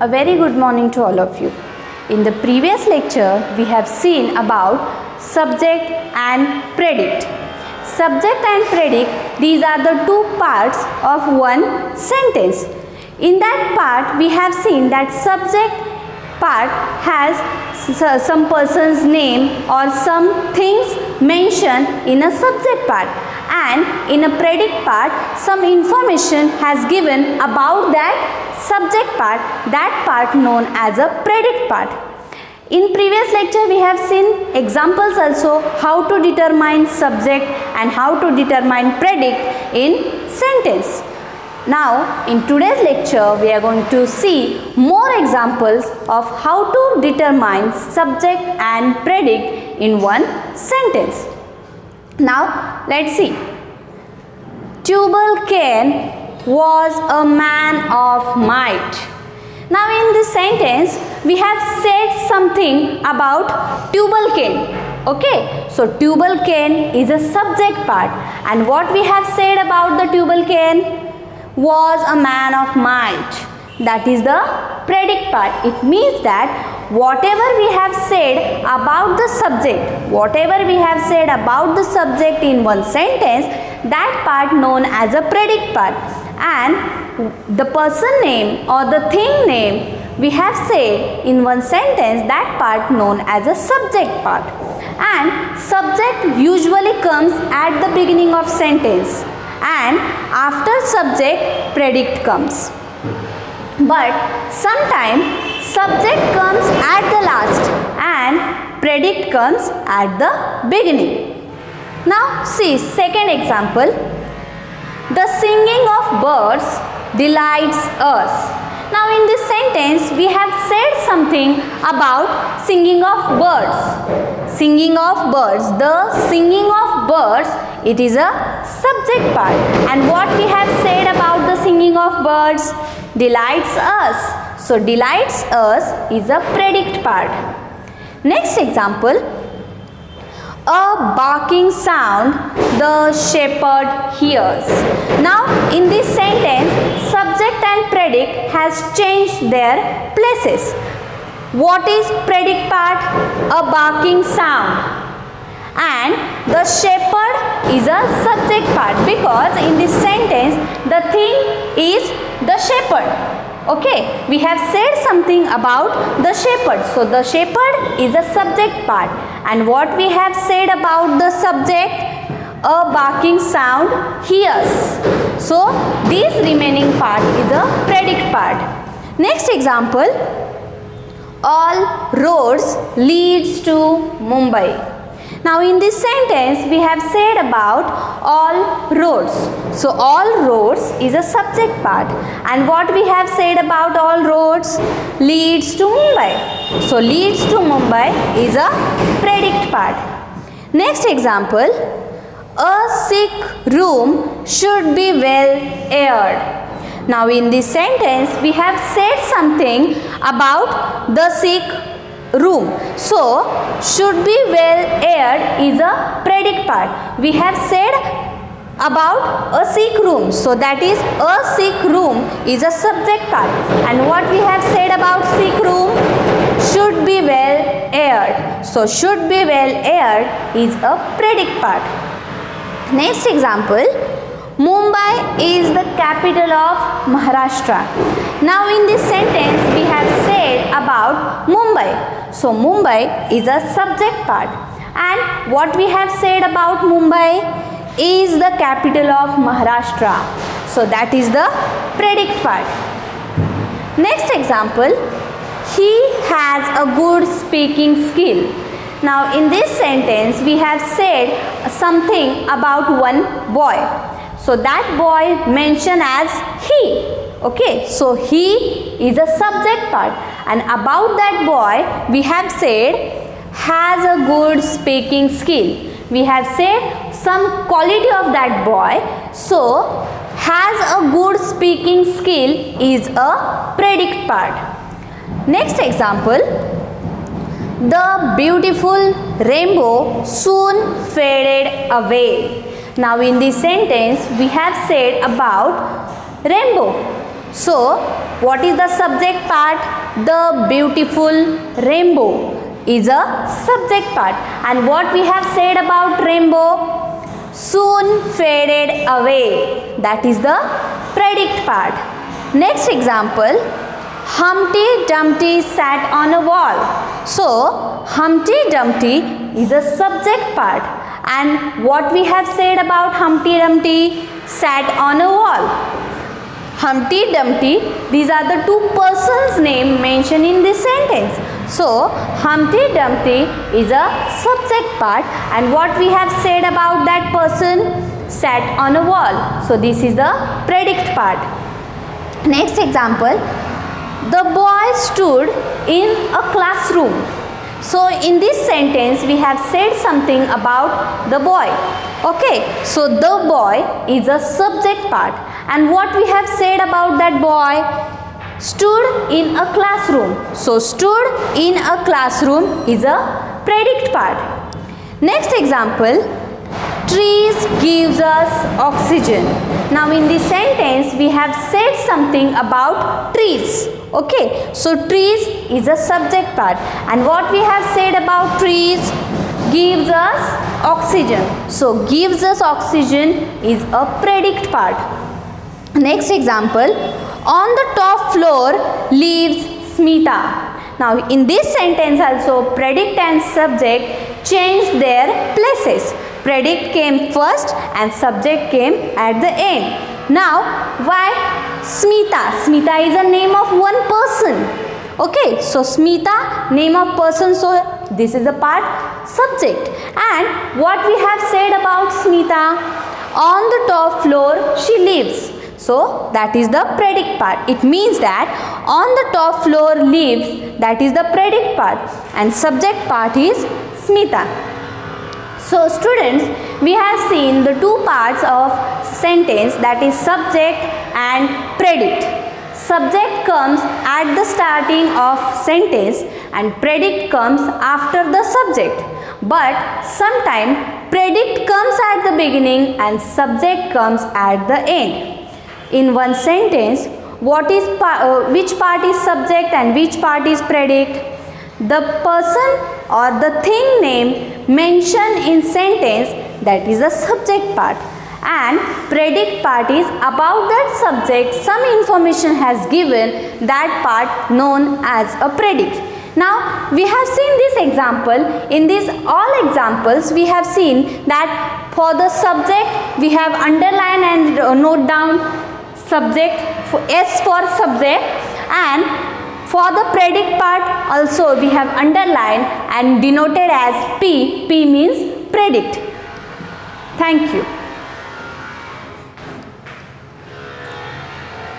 A very good morning to all of you. In the previous lecture, we have seen about subject and predicate. Subject and predicate, these are the two parts of one sentence. In that part, we have seen that subject part has some person's name or some things mentioned in a subject part, and in a predicate part some information has given about that subject part, that part known as a predicate part. In previous lecture we have seen examples also how to determine subject and how to determine predicate in sentence. Now in today's lecture we are going to see more examples of how to determine subject and predicate in one sentence. Now let's see. Tubal-Cain was a man of might. Now in this sentence we have said something about Tubal-Cain. Okay, so Tubal-Cain is a subject part, and what we have said about the Tubal-Cain? Was a man of might. That is the predicate part. It means that whatever we have said about the subject, whatever we have said about the subject in one sentence, that part known as a predicate part, and the person name or the thing name we have said in one sentence, that part known as a subject part. And subject usually comes at the beginning of sentence, and after subject predicate comes. But sometimes subject comes at the last and predicate comes at the beginning. Now see second example. The singing of birds delights us. Now in this sentence we have said something about singing of birds. Singing of birds. The singing of birds, it is a subject part. And what we have said about the singing of birds? Delights us. So delights us is a predicate part. Next example. A barking sound the shepherd hears. Now in this sentence subject and predicate has changed their places. What is predicate part? A barking sound. And the shepherd is a subject part, because in this sentence the thing is the shepherd. Okay, we have said something about the shepherd. So the shepherd is a subject part. And what we have said about the subject? A barking sound hears. So this remaining part is a predicate part. Next example. All roads leads to Mumbai. Now in this sentence we have said about all roads. So all roads is a subject part, and what we have said about all roads? Leads to Mumbai. So leads to Mumbai is a predicate part. Next example. A sick room should be well aired. Now in this sentence we have said something about the sick room. So should be well aired is a predicate part. We have said about a sick room. So that is a sick room is a subject part. And what we have said about sick room? Should be well aired. So should be well aired is a predicate part. Next example. Mumbai is the capital of Maharashtra. Now in this sentence we have said about Mumbai. So Mumbai is a subject part. And what we have said about Mumbai? Is the capital of Maharashtra. So that is the predicate part. Next example. He has a good speaking skill. Now in this sentence we have said something about one boy. So that boy mentioned as he. Okay, so he is a subject part, and about that boy we have said has a good speaking skill. We have said some quality of that boy. So has a good speaking skill is a predicate part. Next example. The beautiful rainbow soon faded away. Now in this sentence we have said about rainbow. So what is the subject part? The beautiful rainbow is a subject part. And what we have said about rainbow? Soon faded away. That is the predict part. Next example, Humpty Dumpty sat on a wall. So Humpty Dumpty is a subject part. And what we have said about Humpty Dumpty? Sat on a wall. Humpty Dumpty, these are the two persons' name mentioned in this sentence. So Humpty Dumpty is a subject part, and what we have said about that person? Sat on a wall. So this is the predict part. Next example, the boy stood in a classroom. So in this sentence we have said something about the boy. Okay, so the boy is a subject part, and what we have said about that boy? Stood in a classroom. So stood in a classroom is a predict part. Next example, trees gives us oxygen. Now in this sentence we have said something about trees. Okay, so trees is a subject part, and what we have said about trees? Gives us oxygen. So gives us oxygen is a predict part. Next example, on the top floor lives Smita. Now in this sentence also predict and subject changed their places. Predict came first and subject came at the end. Now why Smita? Smita is a name of one person. Okay, so Smita, name of person, so this is the part subject. And what we have said about Smita? On the top floor she lives. So that is the predict part. It means that on the top floor lives, that is the predict part, and subject part is Smita. So students, we have seen the two parts of sentence, that is subject and predict. Subject comes at the starting of sentence and predict comes after the subject. But sometimes predict comes at the beginning and subject comes at the end. In one sentence, which part is subject and which part is predict? The person or the thing name mentioned in sentence, that is the subject part, and predict part is about that subject some information has given, that part known as a predict. Now we have seen this example. In these all examples we have seen that for the subject we have underline and note down subject, S for subject, and for the predict part also we have underlined and denoted as P. P means predict. Thank you.